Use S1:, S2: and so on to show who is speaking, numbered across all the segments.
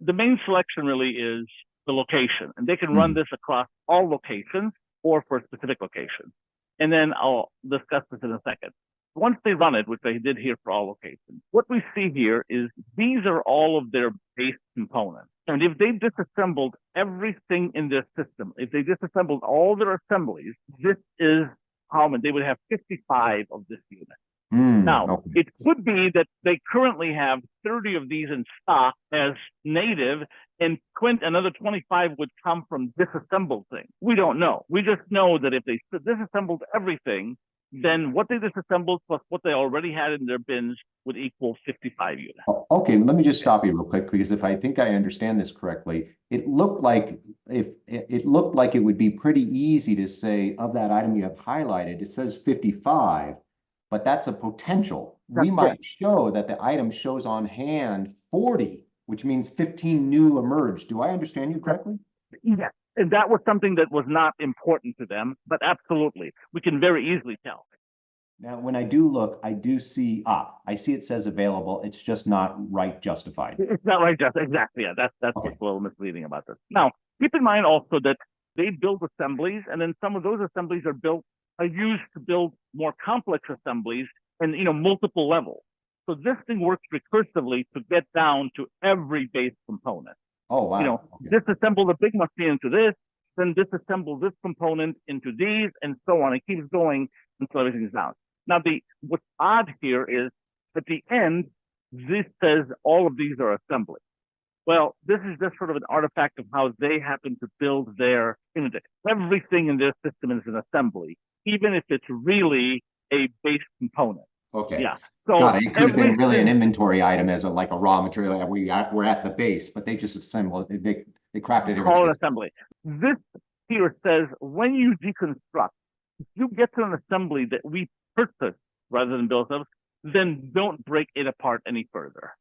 S1: the main selection really is the location, and they can run this across all locations or for a specific location. And then I'll discuss this in a second. Once they run it, which they did here for all locations, what we see here is these are all of their base components. And if they disassembled everything in their system, if they disassembled all their assemblies, this is how many. They would have 55 of this unit. Now, it could be that they currently have 30 of these in stock as native, and another 25 would come from disassembled things. We don't know. We just know that if they disassembled everything, then what they disassembled plus what they already had in their bins would equal 55 units.
S2: Okay, let me just stop you real quick, because if I think I understand this correctly, it looked like it would be pretty easy to say of that item you have highlighted, it says 55. But that's a potential. We might show that the item shows on hand 40, which means 15 new emerged. Do I understand you correctly?
S1: Yes. And that was something that was not important to them, but absolutely, we can very easily tell.
S2: Now, when I do look, I do see, I see it says available. It's just not right justified.
S1: It's not right exactly. Yeah, that's what's a little misleading about this. Now, keep in mind also that they build assemblies, and then some of those assemblies are used to build more complex assemblies and multiple levels. So this thing works recursively to get down to every base component.
S2: Oh wow!
S1: Disassemble the big machine into this, then disassemble this component into these, and so on. It keeps going until everything is down. Now, what's odd here is at the end, this says all of these are assemblies. Well, this is just sort of an artifact of how they happen to build their index. Everything in their system is an assembly, even if it's really a base component.
S2: Okay.
S1: Yeah. So
S2: it could have been really an inventory item as like a raw material. We're at the base, but they just assemble it. They crafted it.
S1: Call it assembly. This here says when you deconstruct, if you get to an assembly that we purchase rather than build ourselves, then don't break it apart any further.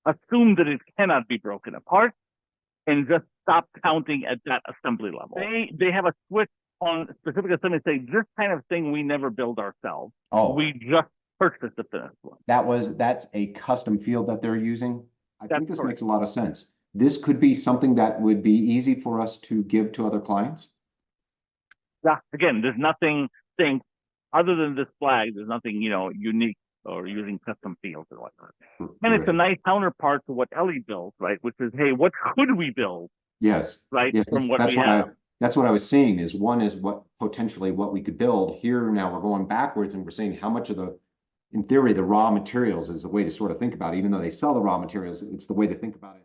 S1: Assume that it cannot be broken apart and just stop counting at that assembly level. They have a switch on specific assembly saying this kind of thing we never build ourselves. We just purchase the finished one.
S2: That's a custom field that they're using. I think this makes a lot of sense. This could be something that would be easy for us to give to other clients.
S1: Yeah, again, there's nothing other than this flag, there's nothing, unique or using custom fields or whatnot. And it's a nice counterpart to what Ellie built, right? Which is, hey, what could we build?
S2: Yes.
S1: Right.
S2: Yes,
S1: from what we have.
S2: That's what I was seeing is one is potentially what we could build. Here now we're going backwards and we're saying how much of in theory, the raw materials is the way to sort of think about it. Even though they sell the raw materials, it's the way to think about it.